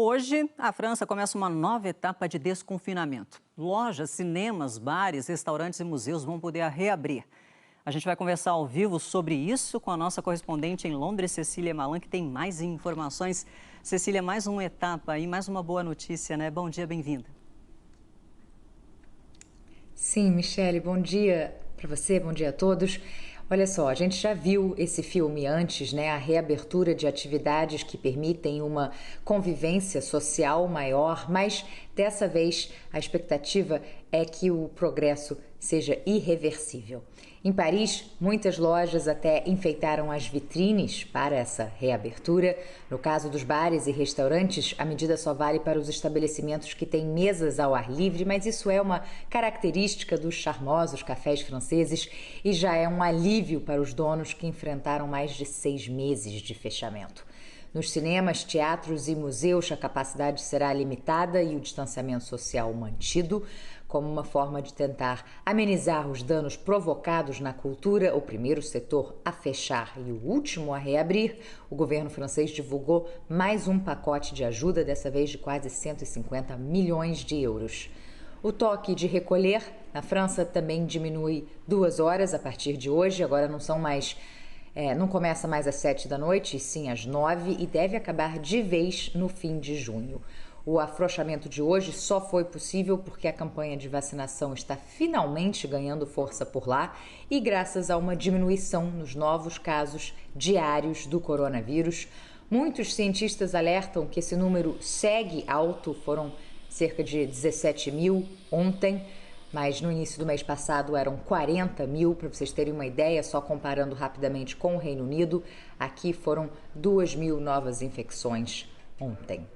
Hoje, a França começa uma nova etapa de desconfinamento. Lojas, cinemas, bares, restaurantes e museus vão poder reabrir. A gente vai conversar ao vivo sobre isso com a nossa correspondente em Londres, Cecília Malan, que tem mais informações. Cecília, mais uma etapa e mais uma boa notícia, né? Bom dia, bem-vinda. Sim, Michele, bom dia para você, bom dia a todos. Olha só, a gente já viu esse filme antes, né? A reabertura de atividades que permitem uma convivência social maior, mas dessa vez a expectativa é que o progresso seja irreversível. Em Paris, muitas lojas até enfeitaram as vitrines para essa reabertura. No caso dos bares e restaurantes, a medida só vale para os estabelecimentos que têm mesas ao ar livre, mas isso é uma característica dos charmosos cafés franceses e já é um alívio para os donos que enfrentaram mais de 6 meses de fechamento. Nos cinemas, teatros e museus, a capacidade será limitada e o distanciamento social mantido, como uma forma de tentar amenizar os danos provocados na cultura, o primeiro setor a fechar e o último a reabrir. O governo francês divulgou mais um pacote de ajuda, dessa vez de quase 150 milhões de euros. O toque de recolher na França também diminui 2 horas a partir de hoje, agora não começa mais às 7 da noite, e sim às 9 e deve acabar de vez no fim de junho. O afrouxamento de hoje só foi possível porque a campanha de vacinação está finalmente ganhando força por lá e graças a uma diminuição nos novos casos diários do coronavírus. Muitos cientistas alertam que esse número segue alto, foram cerca de 17 mil ontem, mas no início do mês passado eram 40 mil, para vocês terem uma ideia, só comparando rapidamente com o Reino Unido, aqui foram 2 mil novas infecções ontem.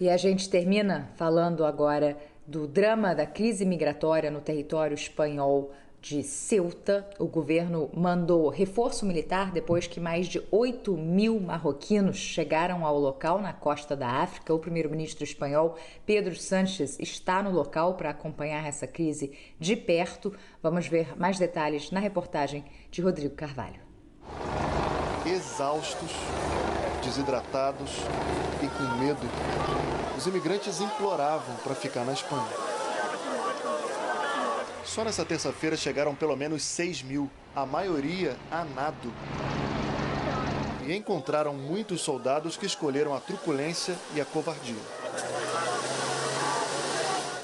E a gente termina falando agora do drama da crise migratória no território espanhol de Ceuta. O governo mandou reforço militar depois que mais de 8 mil marroquinos chegaram ao local na costa da África. O primeiro-ministro espanhol, Pedro Sánchez, está no local para acompanhar essa crise de perto. Vamos ver mais detalhes na reportagem de Rodrigo Carvalho. Exaustos, desidratados e com medo, os imigrantes imploravam para ficar na Espanha. Só nessa terça-feira chegaram pelo menos 6 mil, a maioria a nado. E encontraram muitos soldados que escolheram a truculência e a covardia.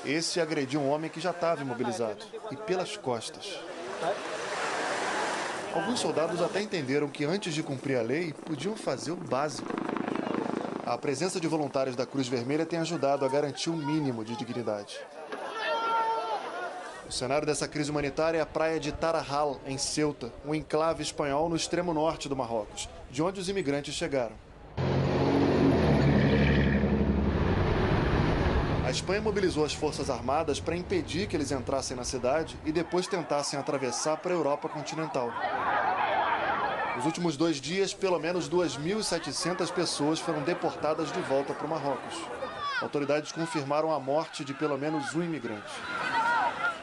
Esse agrediu um homem que já estava imobilizado, e pelas costas. Alguns soldados até entenderam que antes de cumprir a lei, podiam fazer o básico. A presença de voluntários da Cruz Vermelha tem ajudado a garantir um mínimo de dignidade. O cenário dessa crise humanitária é a praia de Tarajal, em Ceuta, um enclave espanhol no extremo norte do Marrocos, de onde os imigrantes chegaram. A Espanha mobilizou as forças armadas para impedir que eles entrassem na cidade e depois tentassem atravessar para a Europa continental. Nos últimos 2 dias, pelo menos 2.700 pessoas foram deportadas de volta para o Marrocos. Autoridades confirmaram a morte de pelo menos um imigrante.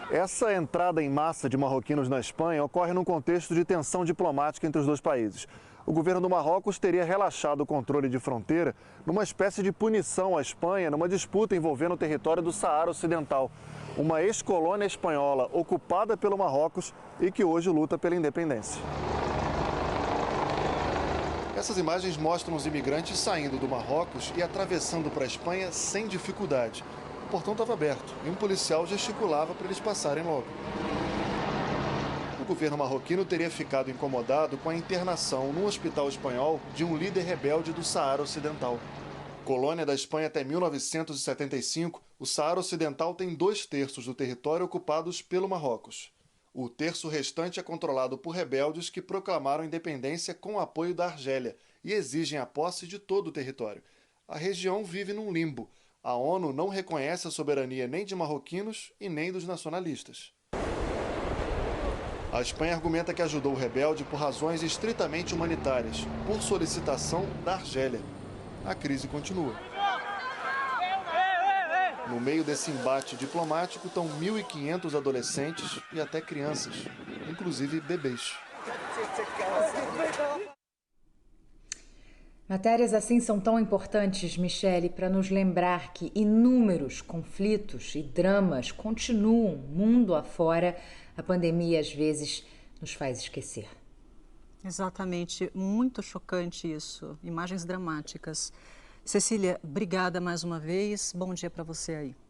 Essa entrada em massa de marroquinos na Espanha ocorre num contexto de tensão diplomática entre os dois países. O governo do Marrocos teria relaxado o controle de fronteira numa espécie de punição à Espanha numa disputa envolvendo o território do Saara Ocidental, uma ex-colônia espanhola ocupada pelo Marrocos e que hoje luta pela independência. Essas imagens mostram os imigrantes saindo do Marrocos e atravessando para a Espanha sem dificuldade. O portão estava aberto e um policial gesticulava para eles passarem logo. O governo marroquino teria ficado incomodado com a internação num hospital espanhol de um líder rebelde do Saara Ocidental. Colônia da Espanha até 1975, o Saara Ocidental tem 2/3 do território ocupados pelo Marrocos. O terço restante é controlado por rebeldes que proclamaram independência com o apoio da Argélia e exigem a posse de todo o território. A região vive num limbo. A ONU não reconhece a soberania nem de marroquinos e nem dos nacionalistas. A Espanha argumenta que ajudou o rebelde por razões estritamente humanitárias, por solicitação da Argélia. A crise continua. No meio desse embate diplomático estão 1.500 adolescentes e até crianças, inclusive bebês. Matérias assim são tão importantes, Michele, para nos lembrar que inúmeros conflitos e dramas continuam mundo afora. A pandemia, às vezes, nos faz esquecer. Exatamente, muito chocante isso, imagens dramáticas. Cecília, obrigada mais uma vez, bom dia para você aí.